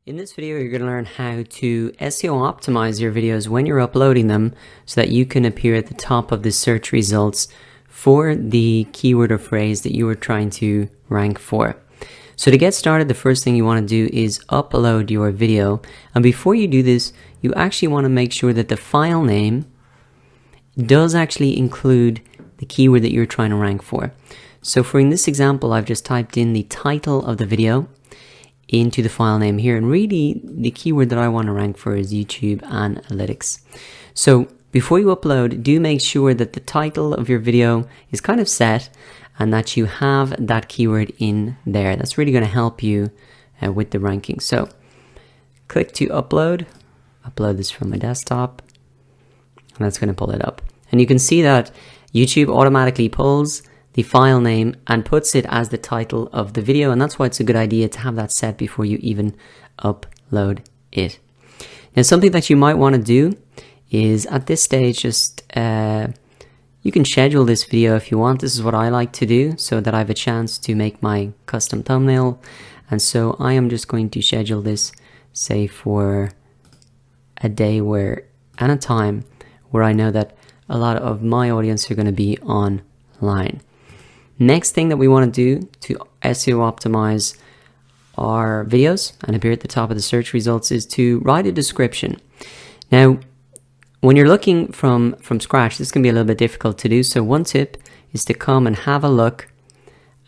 In this video, you're going to learn how to SEO optimize your videos when you're uploading them so that you can appear at the top of the search results for the keyword or phrase that you are trying to rank for. So to get started, the first thing you want to do is upload your video. And before you do this, you actually want to make sure that the file name does actually include the keyword that you're trying to rank for. So for in this example, I've just typed in the title of the video into the file name here, and really the keyword that I want to rank for is YouTube Analytics. So before you upload, do make sure that the title of your video is kind of set and that you have that keyword in there. That's really going to help you with the ranking. So click to upload this from my desktop, and that's going to pull it up. And you can see that YouTube automatically pulls the file name and puts it as the title of the video, and that's why it's a good idea to have that set before you even upload it. Now, something that you might want to do is at this stage just you can schedule this video if you want. This is what I like to do so that I have a chance to make my custom thumbnail, and so I am just going to schedule this, say, for a day and a time where I know that a lot of my audience are going to be online. Next thing that we want to do to SEO optimize our videos and appear at the top of the search results is to write a description. Now, when you're looking from scratch, this can be a little bit difficult to do. So one tip is to come and have a look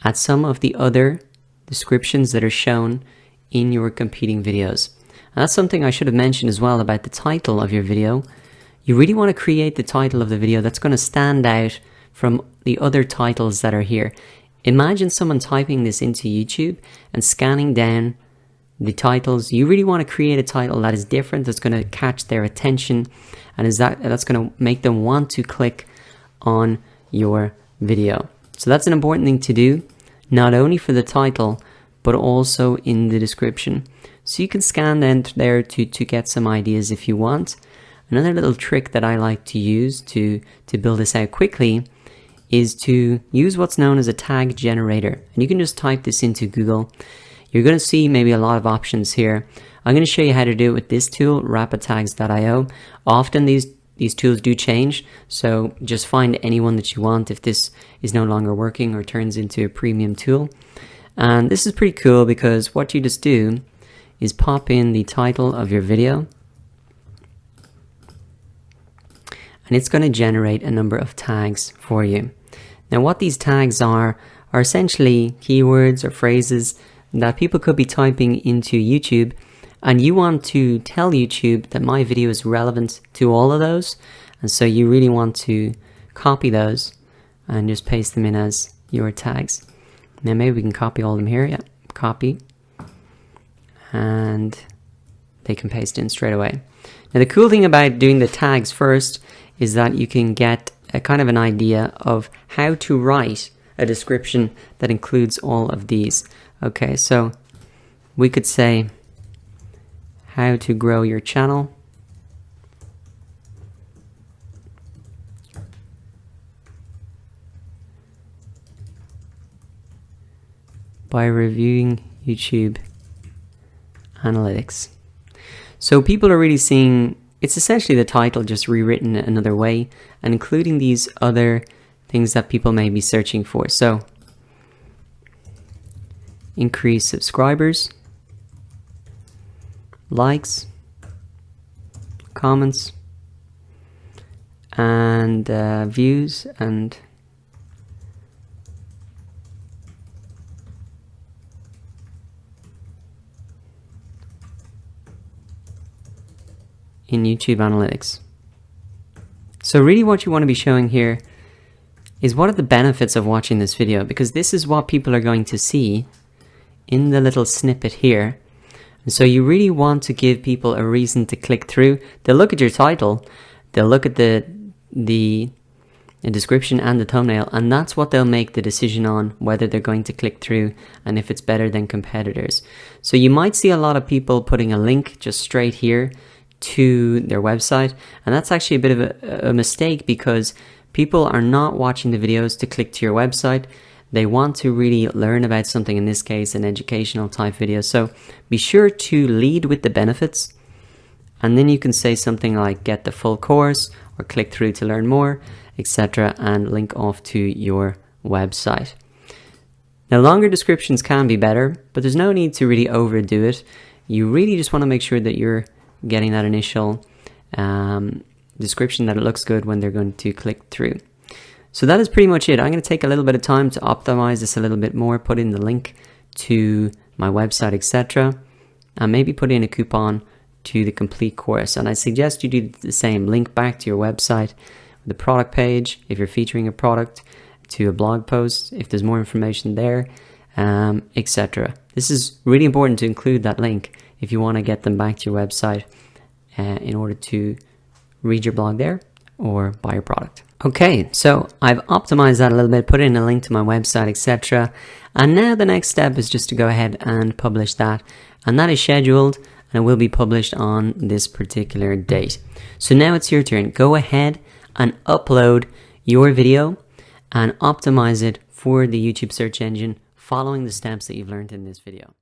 at some of the other descriptions that are shown in your competing videos. And that's something I should have mentioned as well about the title of your video. You really want to create the title of the video that's going to stand out from the other titles that are here. Imagine someone typing this into YouTube and scanning down the titles. You really want to create a title that is different, that's going to catch their attention, and that's going to make them want to click on your video. So that's an important thing to do, not only for the title, but also in the description. So you can scan down there to get some ideas if you want. Another little trick that I like to use to build this out quickly is to use what's known as a tag generator. And you can just type this into Google. You're going to see maybe a lot of options here. I'm going to show you how to do it with this tool, rapidtags.io. Often these tools do change, so just find any one that you want if this is no longer working or turns into a premium tool. And this is pretty cool because what you just do is pop in the title of your video, and it's going to generate a number of tags for you. Now, what these tags are essentially keywords or phrases that people could be typing into YouTube, and you want to tell YouTube that my video is relevant to all of those, and so you really want to copy those and just paste them in as your tags. Now maybe we can copy all of them here. Yeah, copy, and they can paste in straight away. Now the cool thing about doing the tags first is that you can get a kind of an idea of how to write a description that includes all of these. Okay, so we could say how to grow your channel by reviewing YouTube Analytics. So people are really seeing it's essentially the title just rewritten another way and including these other things that people may be searching for. So increase subscribers, likes, comments, and views, and in YouTube Analytics. So really what you want to be showing here is what are the benefits of watching this video, because this is what people are going to see in the little snippet here. And so you really want to give people a reason to click through. They'll look at your title, they'll look at the description and the thumbnail, and that's what they'll make the decision on whether they're going to click through and if it's better than competitors. So you might see a lot of people putting a link just straight here to their website, and that's actually a bit of a mistake, because people are not watching the videos to click to your website. They want to really learn about something, in this case, an educational type video. So be sure to lead with the benefits. And then you can say something like get the full course or click through to learn more, etc. and link off to your website. Now, longer descriptions can be better, but there's no need to really overdo it. You really just want to make sure that you're getting that initial description, that it looks good when they're going to click through. So that is pretty much it. I'm going to take a little bit of time to optimize this a little bit more, put in the link to my website, etc. and maybe put in a coupon to the complete course. And I suggest you do the same. Link back to your website, the product page, if you're featuring a product, to a blog post, if there's more information there, etc. This is really important to include that link if you want to get them back to your website in order to read your blog there or buy your product. Okay, so I've optimized that a little bit, put in a link to my website, etc. And now the next step is just to go ahead and publish that. And that is scheduled and it will be published on this particular date. So now it's your turn. Go ahead and upload your video and optimize it for the YouTube search engine following the steps that you've learned in this video.